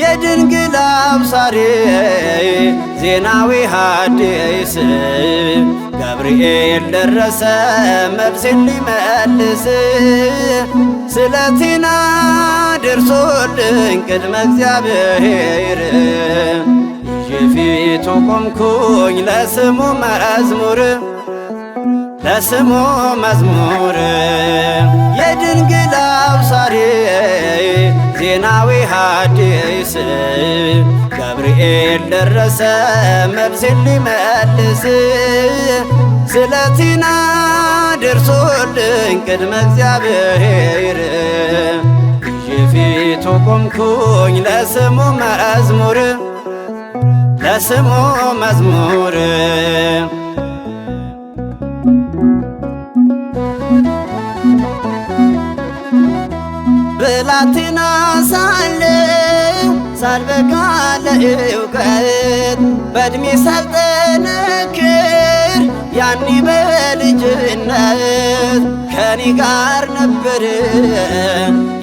የድንግል አብሳሪ ዜናዊ ሐዲስ ገብርኤል ደረሰ መልሴን ሊመልስ ስለቴና ደርሶልኝ ቅድመ እግዚአብሔር ይዤ ፊቱ ቆምኩኝ ለስሙ መዝሙር የድንግል አብሳሪ ዜናዊ ሐዲስ ገብርኤል ደረሰ መልሴን ሊመልስ ስለቴና ደርሶልኝ ቅድመ እግዚአብሔር ይዤ ፊቱ ቆምኩኝ ለስሙ መዝሙር ብላቴና ሳለሁ ሳልበቃ ለእውቀት በዕድሜ ሳልጠነክር ያኔ በልጅነት ከኔ ጋር ነበር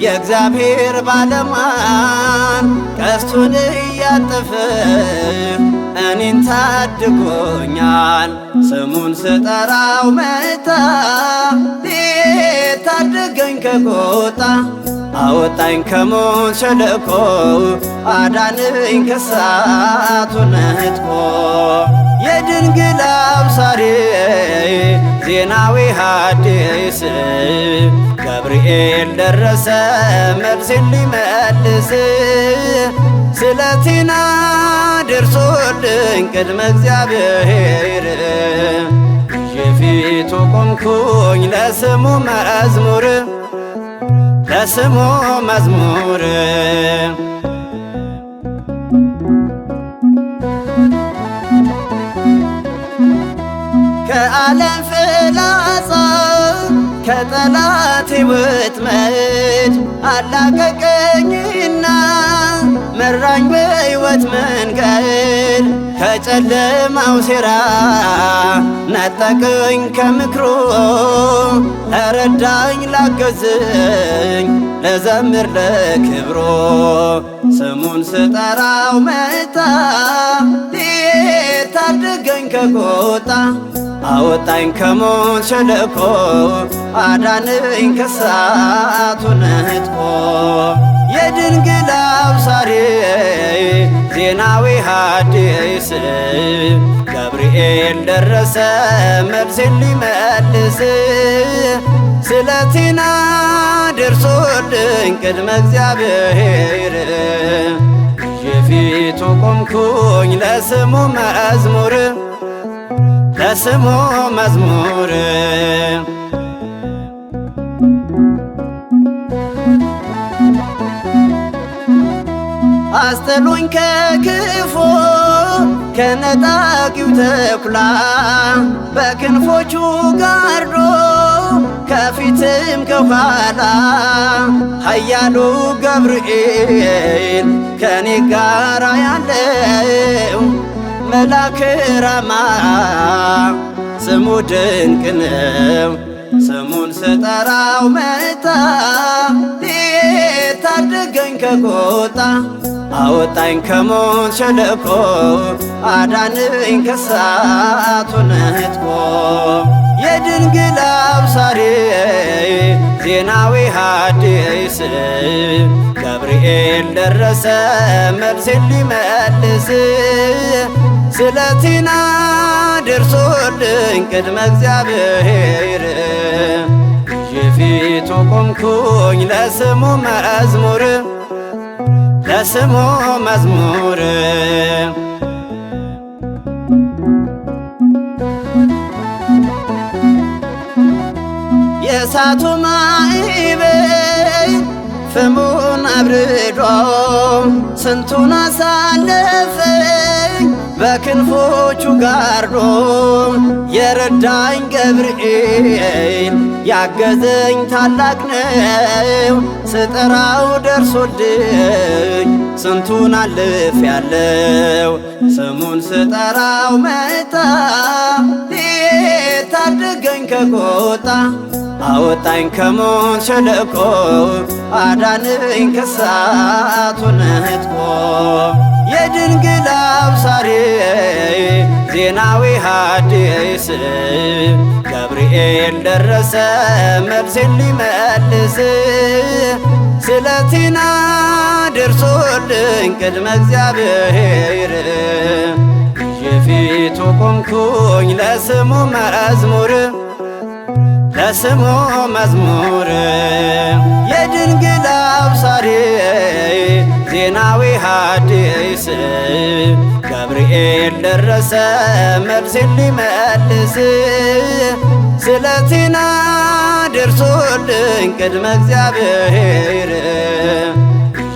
የእግዚአብሔር ባለሟል ቀስቱን እያጠፈ እኔን ታድጎኛል ስሙን ስጠራው መጣ ሊታደገኝ ከቁጣ አወጣኝ ከሞት ሸለቆ አዳነኝ ከእሳቱ ነጥቆ የድንግል አብሳሪ ዜናዊ ሐዲስ ገብርኤል ደረሰ መልሴን ሊመልስ ስለቴና ደርሶልኝ ቅድመ እግዚአብሔር ይዤ ፊቱ ቆምኩኝ ለስሙ መዝሙር ከዓለም ፍላጻ ከጠላቴ ወጥመድ አላቀቀኝና መራኝ በሕይወት መንገድ ከጨለማው ሴራ ነጠቀኝ ከምክሩ ረዳኝ ላገዘኝ ለዘምር ለክብሮ ስሙን ስጠራው መጣ ሊታደገኝ ከቁጣ አወጣኝ ከሞት ሸለቆ አዳነኝ ከእሳቱ ነጥቆ የድንግል አብሳሪ ዜናዊ ሐዲስ ገብርኤል ደረሰ መልሴን ሊመልስ ስለቴና ደርሶልኝ ቅድመ እግዚአብሔር ይዤ ፊቱ ቆምኩኝ ለስሙ መዝሙር አስጥሎኝ ከክፉ ከነጣቂው ተኩላ በክንፎቹ ጋርዶ ከፊትም ከኋላ ኃያሉ ገብርኤል ከኔ ጋራ ያለው መልአከ ራማ ስሙ ድንቅ ነው ስሙን ስጠራው መጣ ሊታደገኝ ከቁጣ አወጣኝ ከሞት ሸለቆ አዳነኝ ከእሳቱ ነጥቆ የድንግል አብሳሪ ዜናዊ ሐዲስ ገብርኤል ደረሰ መልሴን ሊመልስ ስለቴና ደርሶልኝ ቅድመ እግዚአብሔር ይዤ ፊቱ ቆምኩኝ ለስሙ መዝሙር የእሳቱ ማዕበል ፍሙን አብርዶ ስንቱን አሳለፈኝ በክንፎቹ ጋርዶ የረዳኝ ገብርኤል ያገዘኝ ታላቅ ነው። ስጠራው ደርሶልኝ ስንቱን አልፍ ያለው ስሙን ስጠራው መጣ። ታደገኝ ከቆጣ አወጣኝ ከሞት ሸለቆ አዳነኝ ከሳቱ ነጥቆ። የድንግል አብሳሪ ዜናዊ ሐዲስ ገብርኤል ደረሰ መልሴን ሊመልስ። ስለቴና ደርሶልኝ ቅድመ እግዚአብሔር የፊቱ ቆምኩኝ ለስሙ መዝሙር ለስሙ መዝሙር። የድንግል አብሳሪ ዜናዊ ሐዲስ ገብርኤል ደረሰ መልሴን ሊመልስ። ስለቴና ደርሶልኝ ቅድመ እግዚአብሔር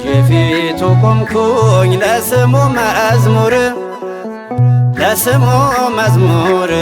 የፊቱ ቆምኩኝ ለስሙ መዝሙር ለስሙ መዝሙር።